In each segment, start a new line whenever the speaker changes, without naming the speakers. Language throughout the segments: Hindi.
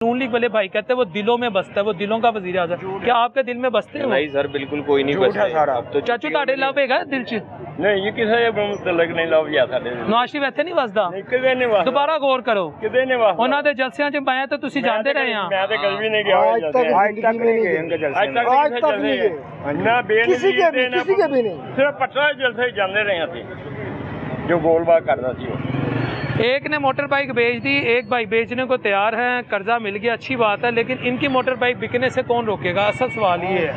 नून लीग वाले भाई कहते हैं वो दिलों में बसता है, वो दिलों का वजीर आज़म। क्या आपके दिल में बसते हैं?
नहीं सर, बिल्कुल कोई नहीं बसता सारा।
तो चाचू ताड़े लव है दिल च
नहीं, ये किसी मुतलक नहीं लव या साडे
नवाज शरीफ ਇੱਥੇ ਨਹੀਂ ਵਸਦਾ।
ਕਿਤੇ ਨਹੀਂ ਵਸਦਾ।
ਦੁਬਾਰਾ ਗੌਰ ਕਰੋ,
ਕਿਤੇ ਨਹੀਂ ਵਸਦਾ।
ਉਹਨਾਂ ਦੇ ਜਲਸਿਆਂ 'ਚ ਮੈਂ ਤਾਂ ਤੁਸੀਂ ਜਾਣਦੇ ਰਹੇ ਆ।
मैं तो कभी भी नहीं गया आज तक नहीं गए इनके जलसे। आज तक नहीं गए ना किसी के भी नहीं, सिर्फ पटना जलसे ही जाते रहे थे जो गोलबाग करता थी।
एक ने मोटर बाइक बेच दी, एक भाई बेचने को तैयार है, कर्जा मिल गया, अच्छी बात है, लेकिन इनकी मोटर बाइक बिकने से कौन रोकेगा? असल सवाल ये है।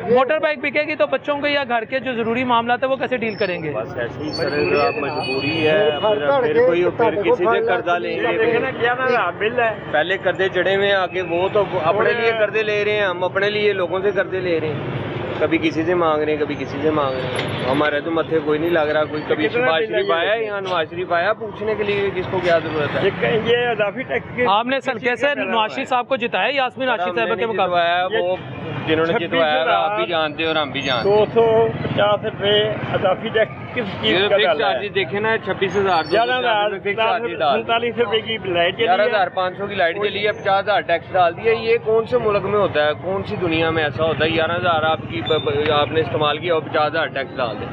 मोटर बाइक बिकेगी तो बच्चों के या घर के जो जरूरी मामला है वो कैसे डील करेंगे?
बस ऐसे ही सर, आप मजबूरी है, फिर किसी से कर्जा लेंगे। बिल है, पहले कर्जे चढ़े हुए हैं, आगे वो तो अपने लिए कर्जे ले रहे हैं, हम अपने लिए लोगों से कर्जे ले रहे हैं। कभी किसी से मांग रहे हैं, कभी किसी से मांग रहे हैं। हमारे तो मत्थे कोई नहीं लग रहा। कोई कभी शहबाज शरीफ आया यहाँ नवाज शरीफ आया पूछने के लिए किसको क्या जरूरत है? ये अदाफी टैक्स
आपने सर कैसे नवाज शरीफ साहब को जिताया यास्मीन राशिद साहब के मुकाबले?
वो जिन्होंने जितवाया आप भी जानते और हम भी जानते। 250 रुपए अदाफी टैक्स किस चीज का डाला है? देखे ना 26,000 47 रुपए की लाइट, 11,500 की लाइट जली है, 50,000 टैक्स डाल दिया। ये कौन से मुल्क में होता है? कौन सी दुनिया में ऐसा होता है? 11,000 आपने इस्तेमाल किया और 50,000 टैक्स डाल दें।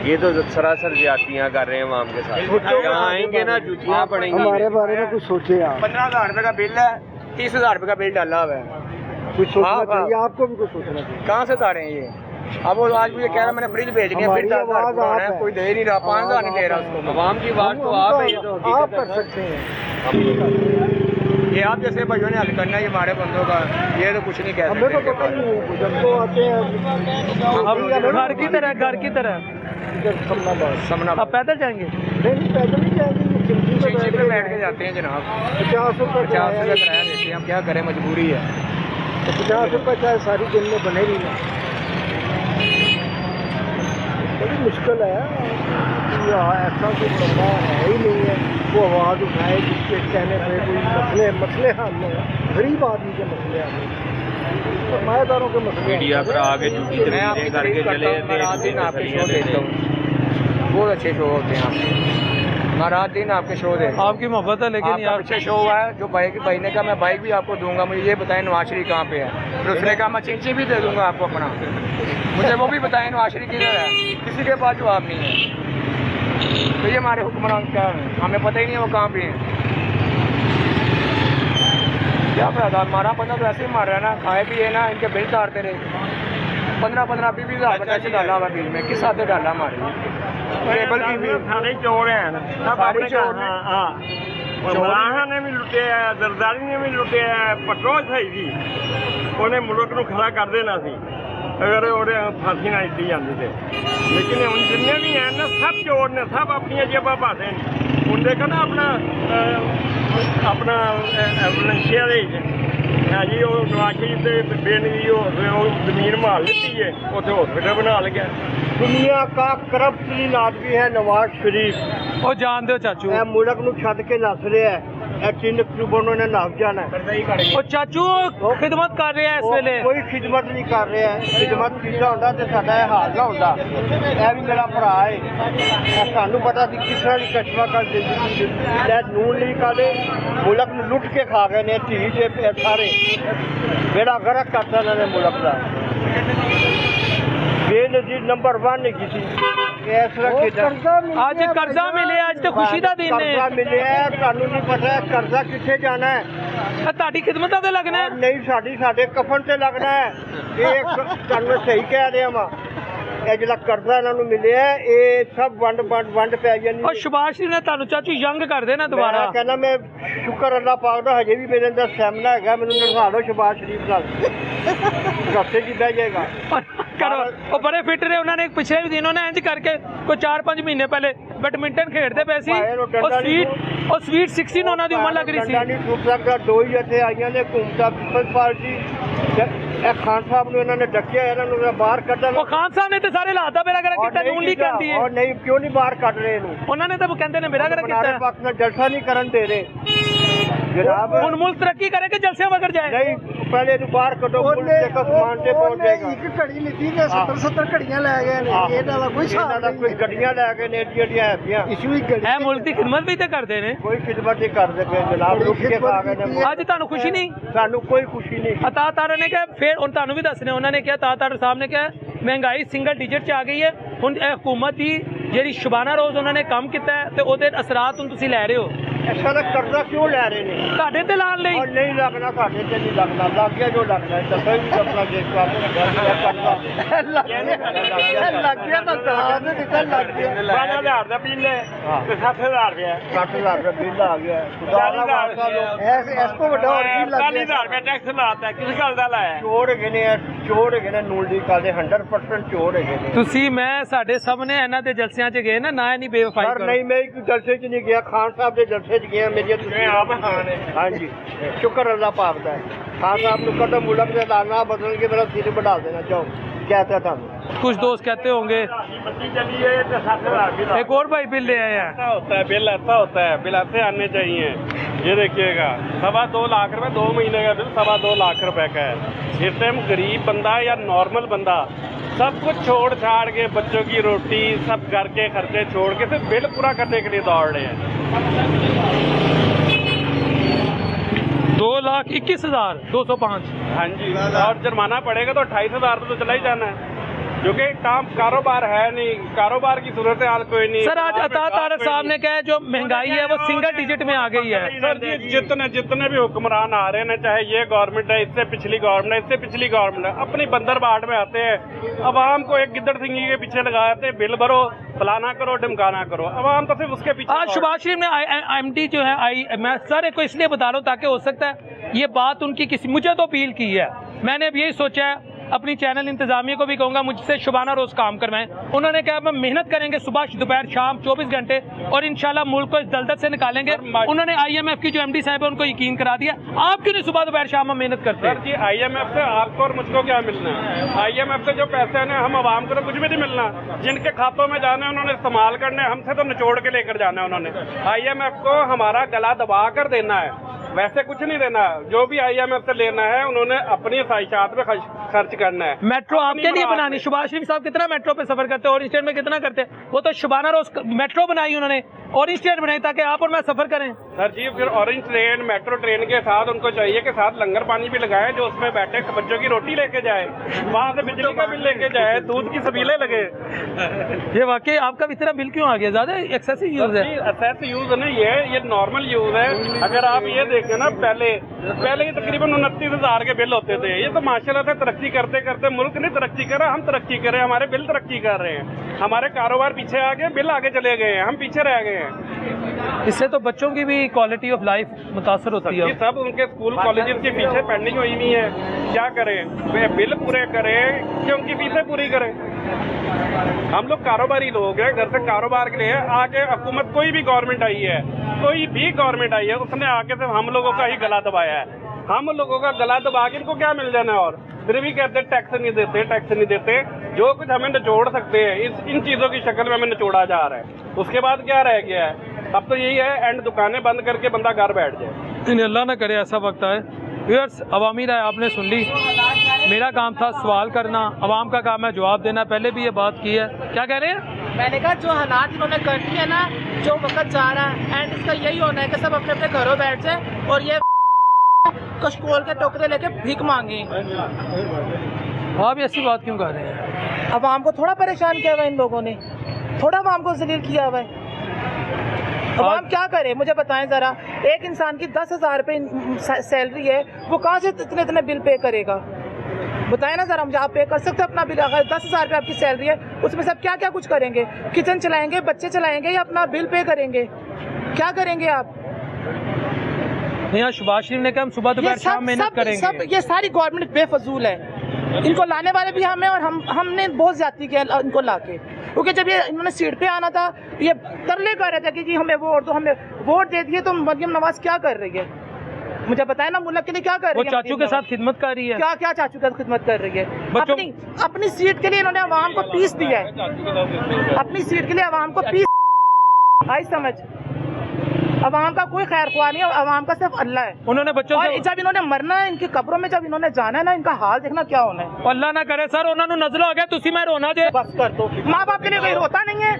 ये तो सरासर ज्यादतियाँ कर रहे हैं आवाम के साथ। यहाँ आएंगे ना जूतियाँ पड़ेंगी।
हमारे बारे में कुछ सोचे आप।
15,000 रुपए का बिल है, 30,000 रुपए का बिल डाला हुआ है।
कुछ सोचना चाहिए, आपको भी कुछ सोचना चाहिए।
कहाँ से तारे हैं ये? अब वो आज मुझे कह रहा मैंने फ्रिज भेज दिया, फिर 10,000 है, कोई दे नहीं रहा, 5,000 नहीं दे रहा उसको। आवाम की आवाज तो आप है, ये तो
आप कर सकते हैं।
ये आप जैसे भाइयों ने हल करना है ये हमारे बंदों का, ये तो कुछ नहीं कह सकते।
हमें तो पता ही नहीं है, जब तो आते हैं
घर की तरह अब पैदल जाएंगे?
नहीं, पैदल नहीं जाएंगे,
पे बैठ के जाते हैं जनाब।
50 रुपये
किराया देते हैं, हम क्या करें, मजबूरी है।
तो 50 रुपये चाहे सारी दिन में बने ही नहीं। बड़ी मुश्किल है, ऐसा कोई बंदा है ही नहीं है वो आवाज़ उठाए जिसके कहने पर कोई मसले हल हो। गरीब आदमी के मसले हल हो, सरमाएदारों के मसले।
मीडिया पर आगे झूठी तस्वीरें करके चले जाते हैं। आपके शो देखता हूँ, बहुत अच्छे शो होते हैं आपके। मैं रात दिन आपके शो दे, आपकी
मोहब्बत है, लेकिन
यार अच्छे शो हुआ है। जो भाई ने कहा मैं बाइक भी आपको दूंगा, मुझे ये बताएं नवाज शरीफ कहाँ पे है? फिर उसने कहा मैं चिंची भी दे दूंगा आपको अपना, मुझे वो भी बताएं नवाज शरीफ किधर है? किसी के पास जवाब नहीं है। तो ये हमारे हुक्मरान क्या है, हमें पता ही नहीं है वो कहाँ पे है। क्या पता, हमारा बंदा तो ऐसे ही मार रहा है ना, खाए भी है ना, इनके बिल तारते रहे। 15-15 20,000 रुपये से डाला हुआ बिल में, किस साथ डाला हमारे टेबल भी सारे चोर हैं, सारे चोर हैं। ने भी लुटे है, जरदारी ने भी लुटे है, पटरोल सही थी उन्हें मुल्क को खड़ा कर देना सी अगर ਉਹਦੇ फांसी ना दी जाती थे। लेकिन हम जिन्ने भी हैं ना सब चोर ने, सब अपनी जेबा पाते हैं। उन देखो ना अपना वलेंशिया हाँ जी, वो नवाज शरीफ के बेन की जमीन माल ली है, उसे हॉस्पिटल बना लगे। दुनिया का करप्ट आदमी है नवाज शरीफ।
वो जान दो चाचू,
मुल्क नूं छड्ड के नस रहा है, 3 अक्तूबर ਨੂੰ ਇਹਨੇ ਨੱਸ ਜਾਣਾ ਹੈ।
ਉਹ ਚਾਚੂ ਖਿਦਮਤ ਕਰ ਰਿਹਾ ਇਸ ਵੇਲੇ।
ਕੋਈ ਖਿਦਮਤ ਨਹੀਂ ਕਰ ਰਿਹਾ ਹੈ। ਖਿਦਮਤ ਕੀਤਾ ਹੁੰਦਾ ਤੇ ਸਾਡਾ ਇਹ ਹਾਲ ਨਾ ਹੁੰਦਾ। ਇਹ ਵੀ ਮੇਰਾ ਭਰਾ ਹੈ, ਸਾਨੂੰ ਪਤਾ ਸੀ ਕਿਸ ਤਰ੍ਹਾਂ ਦੀ ਕਸ਼ਮਾ ਕਰ ਦਿੱਤੀ ਲੈ ਨੂਨ ਲੀਗ ਵਾਲੇ ਮੁਲਕ ਨੂੰ ਲੁੱਟ ਕੇ ਖਾ ਗਏ ਨੇ। ਧੀ ਜੇ ਸਾਰੇ ਬੇੜਾ ਗਰਕ ਕਰਤਾ ਇਹਨਾਂ ਨੇ ਮੁਲਕ ਦਾ। बेनजीर नंबर 1 किसी
आज कर्जा मिले, आज तो खुशी का दिन है।
मिले ਤੁਹਾਨੂੰ नहीं पता कर्जा किथे जाना है?
ਤੁਹਾਡੀ ਖਿਦਮਤਾਂ ਤੇ ਲੱਗਣਾ ਹੈ?
नहीं, साडे कफन से लगना है। ये ਤੁਹਾਨੂੰ सही कह रहा वा, ਇਹ ਜਿਹੜਾ ਕਰਜ਼ਾ ਇਹਨਾਂ ਨੂੰ ਮਿਲਿਆ ਇਹ ਸਭ ਵੰਡ ਪੈ ਜਾਣੀ।
और ਸ਼ਬਾਸ਼ ਸ਼ਰੀਫ ਨੇ ਤੁਹਾਨੂੰ ਚਾਚੂ ਯੰਗ ਕਰ ਦੇਣਾ ਦੁਬਾਰਾ।
ਮੈਂ ਕਹਿੰਦਾ ਮੈਂ ਸ਼ੁਕਰ ਅੱਲਾਹ ਪਾਕ ਦਾ ਹਜੇ ਵੀ ਮੇਰੇ ਅੰਦਰ ਸਟੈਮਿਨਾ ਹੈਗਾ, ਮੈਨੂੰ ਨਰਵਾ ਲਓ ਸ਼ਬਾਸ਼ ਸ਼ਰੀਫ ਨਾਲ ਰਸਤੇ ਚ ਬਹਿ ਜਾਏਗਾ।
करो वो बड़े फिट रहे, उन्होंने पिछले भी दिनों ने इंज करके कोई 4-5 महीने पहले बैडमिंटन खेलते पे सी और स्वीट 16 उन्होंने दी उम्र लग रही सी।
टूट सकता दो ही जथे आईਆਂ ने घूमता पीपल्स पार्टी खान साहब ने इन्होंने डकिया, इन्होंने बाहर कढ़न।
वो खान साहब ने तो सारे लादा बेड़ा कर किया, नून लीग कहती है।
और नहीं क्यों नहीं बाहर कढ़ रहे इन्होंने?
उन्होंने तो वो कहते ने बेड़ा कर किया,
पाकिस्तान जलसा नहीं करन दे रहे। जनाब
ਹੁਣ ਮੁਲਕ ਤਰੱਕੀ ਕਰੇ ਕਿ ਜਲਸੇ ਮਗਰ ਜਾਏ
नहीं पहले तो बाहर कटो समान से पहुंच जाएगा
ਇੱਕ ਘੜੀ ਲਿੱਤੀ ਤੇ 70 ਘੜੀਆਂ ਲੈ ਗਏ ਨੇ ਇਹਨਾਂ ਦਾ ਕੋਈ ਹਿਸਾਬ
ਇਹਨਾਂ ਦਾ ਕੋਈ ਗੱਡੀਆਂ ਲੈ ਕੇ ਨੇ ਜਿਹੜੀਆਂ ਹੈਗੀਆਂ
ਇਸ਼ੂ ਹੀ ਘੜੀ
ਇਹ ਮੁਲਕ ਦੀ ਖਿਦਮਤ ਵੀ ਤੇ ਕਰਦੇ ਨੇ
ਕੋਈ ਖਿਦਮਤ ਨਹੀਂ ਕਰਦੇ ਪਏ ਜਨਾਬ ਰੁਕ ਕੇ ਖਾ ਗਏ ਨੇ
ਅੱਜ ਤੁਹਾਨੂੰ ਖੁਸ਼ੀ ਨਹੀਂ
ਸਾਨੂੰ ਕੋਈ ਖੁਸ਼ੀ ਨਹੀਂ
ਅਤਾ ਤਾਰਾ ਨੇ ਕਿਹਾ ਫਿਰ ਹੁਣ ਤੁਹਾਨੂੰ ਵੀ ਦੱਸਣੇ ਉਹਨਾਂ ਨੇ ਕਿਹਾ ਤਾ ਤਾਰਾ ਸਾਹਿਬ ਨੇ ਕਿਹਾ ਮਹਿੰਗਾਈ ਸਿੰਗਲ ਡਿਜਿਟ 'ਚ ਆ ਗਈ ਹੈ ਹੁਣ ਇਹ ਹਕੂਮਤ ਦੀ ਜਿਹੜੀ ਸ਼ੁਬਾਨਾ ਰੋਜ਼ ਉਹਨਾਂ ਨੇ ਕੰਮ ਕੀਤਾ ਹੈ ਤੇ ਉਹਦੇ ਅਸਰਾਤ ਹੁਣ ਤੁਸੀਂ ਲੈ ਰਹੇ ਹੋ
ਐਸਾ ਦਾ ਕਰਜ਼ਾ ਕਿਉਂ ਲੈ ਰਹੇ ਨੇ
ਤੁਹਾਡੇ ਤੇ ਲਾਣ ਲਈ
ਔਰ ਨਹੀਂ ਲੱਗਣਾ ਸਾਡੇ ਤੇ ਨਹੀਂ ਲੱਗਦਾ ਲੱਗ ਗਿਆ ਜੋ ਲੱਗਦਾ ਦੱਸੋ ਵੀ ਆਪਣਾ ਦੇਖ ਕੇ
ਲੱਗ ਗਿਆ ਤਾਂ ਦੱਸ ਦੇ ਦਿੱਤਾ ਲੱਗ ਗਿਆ
12,000 ਦਾ ਬਿੱਲ ਹੈ ਤੇ 60,000 ਰੁਪਇਆ
60,000 ਦਾ ਬਿੱਲ ਆ ਗਿਆ ਖੁਦਾ ਦਾ ਵਾਸਤਾ ਲੋਕ
ਇਸ ਤੋਂ ਵੱਡਾ ਹੋਰ ਕੀ ਲੱਗ
40,000 ਰੁਪਇਆ ਟੈਕਸ ਲਾਤਾ ਕਿਸ ਗੱਲ ਦਾ ਲਾਇਆ
ਚੋਰ ਹੈਗੇ ਨੇ ਚੋਰ ਹੈਗੇ ਨੇ ਨੂਲਡੀ ਕਾਲੇ 100% ਚੋਰ ਹੈਗੇ ਨੇ
ਤੁਸੀਂ ਮੈਂ ਸਾਡੇ ਸਾਹਮਣੇ ਇਹਨਾਂ ਦੇ ਜਲਸਿਆਂ 'ਚ ਗਏ ਨਾ ਨਹੀਂ ਬੇਵਫਾਈ
ਸਰ
ਕਰੋ
ਨਹੀਂ ਮੈਂ ਇੱਕ ਜਲਸੇ 'ਚ ਨਹੀਂ ਗਿਆ ਖਾਨ ਸਾਹਿਬ ਦੇ ਜਲਸੇ 'ਚ ਗਿਆ ਮੇਰੀਆਂ ਤੁਸੀਂ
ਆਪ ਖਾਨ ਹੈ
ਹਾਂਜੀ ਸ਼ੁਕਰ ਅੱਲਾਹ ਪਾਕ ਦਾ ਹੈ। ਖਾਨ ਸਾਹਿਬ ਨੂੰ ਕਦਮ ਮੁਲਕ ਦੇ ਲਾਨਾ ਬਦਲ ਕੇ ਮੇਰਾ ਸਿਰ बढ़ा देना चाहो कहता था
कुछ दोस्त कहते होंगे
बच्ची चली है तो 60,000 बिल
एक और भाई बिल ले आए हैं
ऐसा होता है बिल ऐसा होता है बिल ऐसे आने चाहिए ये देखिएगा 2.25 लाख रुपए 2 महीने का बिल 2.25 लाख रुपए का है इस टाइम गरीब बंदा या नॉर्मल बंदा सब कुछ छोड़ छाड़ के बच्चों की रोटी सब घर के खर्चे छोड़ के सिर्फ बिल पूरा करने के लिए दौड़ रहे हैं
2,21,205
हाँ जी और जुर्माना पड़ेगा तो 28,000 तो चला ही जाना है क्योंकि काम कारोबार है नहीं कारोबार की सूरत हाल कोई नहीं
सर आज अता तारक साहब ने कहा जो महंगाई है वो सिंगल डिजिट में आ गई है
सर जी जितने भी हुक्मरान आ रहे हैं चाहे ये गवर्नमेंट है इससे पिछली गवर्नमेंट है इससे पिछली गवर्नमेंट है अपनी बंदर बाट में आते हैं अवाम को एक गिद्दड़ सिंगी के पीछे लगाते हैं बिल भरो फलाना करो ढमकाना करो अवाम तो सिर्फ उसके पीछे
आज शहबाज शरीफ ने IMD जो है मैं सर को इसलिए बता रहा हूँ ताकि हो सकता है ये बात उनकी किसी मुझे तो अपील की है मैंने अब यही सोचा है अपनी चैनल इंतजामिया को भी कहूंगा मुझसे शुबाना रोज काम करवाएं उन्होंने कहा हम मेहनत करेंगे सुबह दोपहर शाम 24 घंटे और इंशाल्लाह मुल्क को इस दलदल से निकालेंगे उन्होंने IMF की जो MD साहब है उनको यकीन करा दिया आप क्यों नहीं सुबह दोपहर शाम हम मेहनत करते हैं
जी IMF से आपको और मुझको क्या मिलना है IMF से जो पैसे हैं हम आवाम को तो कुछ भी नहीं मिलना जिनके खातों में जाने उन्होंने इस्तेमाल करने हमसे तो निचोड़ के लेकर जाना है उन्होंने IMF को हमारा गला दबा कर देना है वैसे कुछ नहीं देना जो भी IMF से लेना है उन्होंने अपनी ख्वाहिशात में खर्च करना है
मेट्रो आपके लिए बनानी शहबाज शरीफ साहब कितना मेट्रो पे सफर करते हैं ऑरेंज स्टेट में कितना करते हैं वो तो शुबाना रोज मेट्रो बनाई उन्होंने ऑरेंज स्टेट बनाई ताकि आप और मैं सफर करें
सर जी फिर ऑरेंज ट्रेन मेट्रो ट्रेन के साथ उनको चाहिए कि साथ लंगर पानी भी लगाए जो उसमें बैठे बच्चों की रोटी लेके जाए वहाँ से बिजली का बिल लेके जाए दूध की सबीले लगे
ये वाकई आपका इतना बिल क्यों आ गया ज्यादा एक्सेसिव यूज है
एक्सेस यूज है ये नॉर्मल यूज है अगर आप ये देखें ना पहले ये तकरीबन 29,000 के बिल होते थे ये तो माशाल्लाह से तरक्की करते करते मुल्क नहीं तरक्की कर रहा हम तरक्की कर रहे हैं हमारे बिल तरक्की कर रहे हैं हमारे कारोबार पीछे आ गए बिल आगे चले गए हैं हम पीछे रह गए हैं
इससे तो बच्चों की भी क्वालिटी ऑफ लाइफ मुतासर होती है
सब उनके स्कूल कॉलेजेस के पीछे पेंडिंग हुई हुई है क्या करें वे बिल पूरे करें कि उनकी फीसें पूरी करें हम लोग कारोबारी लोग हैं घर से कारोबार के लिए आके हुकूमत कोई भी गवर्नमेंट आई है उसने आके सिर्फ हम लोगों का ही गला दबाया है हम लोगों का गला दबा के इनको क्या मिल जाना है और फिर भी कहते टैक्स नहीं देते जो कुछ हमें निचोड़ सकते हैं इन चीज़ों की शक्ल में हमें निचोड़ा जा रहा है उसके बाद क्या रह गया है अब तो यही है एंड दुकानें बंद करके बंदा घर बैठ जाए
अल्लाह ना करे ऐसा वक्त आए व्यूअर्स अवामी राय आपने सुन ली मेरा काम था सवाल करना अवाम का काम है जवाब देना पहले भी ये बात की है क्या कह रहे हैं
मैंने कहा जो हालात इन्होंने कर दिए है ना जो वक्त जा रहा है एंड इसका यही होना है कि सब अपने अपने घरों बैठ जाए और ये कशकोल के टोकरे लेके भीख मांगे
आप ऐसी बात क्यों कर रहे हैं
अवाम को थोड़ा परेशान किया हुआ है इन लोगों ने थोड़ा अवाम को जलील किया हुआ है अवाम क्या करे मुझे बताएं जरा एक इंसान की 10,000 रुपये सैलरी है वो कहाँ से इतने बिल पे करेगा बताएं ना जरा मुझे आप पे कर सकते हैं अपना बिल अगर 10,000 रुपये आपकी सैलरी है उसमें सब क्या क्या कुछ करेंगे किचन चलाएंगे बच्चे चलाएंगे या अपना बिल पे करेंगे क्या करेंगे आप
यहाँ शहबाज शरीफ ने कहा हम सुबह दोपहर शाम मेहनत करेंगे
सब ये सारी गवर्नमेंट बेफजूल है इनको लाने वाले भी हम हैं और हमने बहुत ज्यादती किया इनको लाके क्योंकि जब ये इन्होंने सीट पे आना था ये तरले कर रहे थे कि जी हमें वोट दो हमें वोट दे दिए तो मरियम नवाज क्या कर रही है मुझे बताया ना मुल्क के लिए क्या कर रही है
वो चाचू के साथ खिदमत कर रही है
क्या क्या चाचू के साथ खिदमत कर रही है अपनी सीट के लिए इन्होंने आवाम को पीस दिया है अपनी सीट के लिए आवाम को पीस आई समझ अवाम का कोई खैर ख्वाह नहीं है, अवाम का सिर्फ अल्लाह है।
उन्होंने बच्चों
और
से
जब इन्होंने मरना है, इनकी कब्रों में जब इन्होंने जाना है ना, इनका हाल देखना क्या होना है।
अल्लाह ना करे सर उन्होंने नजर आ गया तुसी मैं रोना जे
बस कर दो। माँ बाप के लिए कोई रोता नहीं है,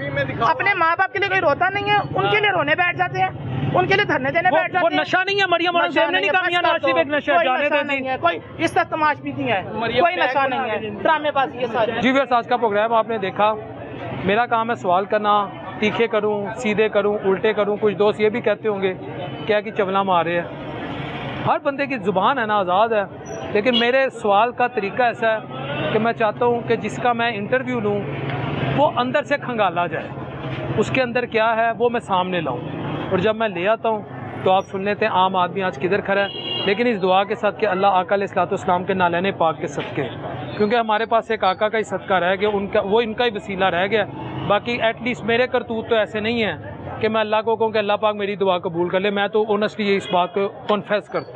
अपने माँ बाप के लिए कोई रोता नहीं है, उनके लिए रोने बैठ जाते हैं, उनके लिए धरने देने बैठ
वो
जाते हैं।
नशा नहीं है मरियम और
नशा
ने नहीं
है,
कहा मियां
बस कर
नासिब
दो।
एक नशा
कोई
जाने
नशा
दे
नहीं है, कोई इस तक तमाशबी नहीं है, कोई नशा नहीं है, ड्रामेबाजी है सारी।
जी व्यूअर्स, आज का प्रोग्राम आपने देखा। मेरा काम है सवाल करना, तीखे करूं, सीधे करूं, उल्टे करूं। कुछ दोस्त ये भी कहते होंगे क्या कि चवला मार रहे हैं। हर बंदे की ज़ुबान है ना, आज़ाद है, लेकिन मेरे सवाल का तरीका ऐसा है कि मैं चाहता हूं कि जिसका मैं इंटरव्यू लूं वो अंदर से खंगाला जाए, उसके अंदर क्या है वो मैं सामने लाऊं। और जब मैं ले आता हूं तो आप सुन लेते हैं आम आदमी आज किधर खड़ा है, लेकिन इस दुआ के साथ कि अल्लाह आका अलैहिस्सलाम के नालैने पाक के सदके, क्योंकि हमारे पास एक आका का ही सदका रह गया, उनका वो इनका ही वसीला रह गया। बाकी एटलीस्ट मेरे करतूत तो ऐसे नहीं हैं कि मैं अल्लाह को कहूँ कि अल्लाह पाक मेरी दुआ कबूल कर ले। मैं तो ऑनेस्टली इस बात को कॉन्फेस करता हूँ।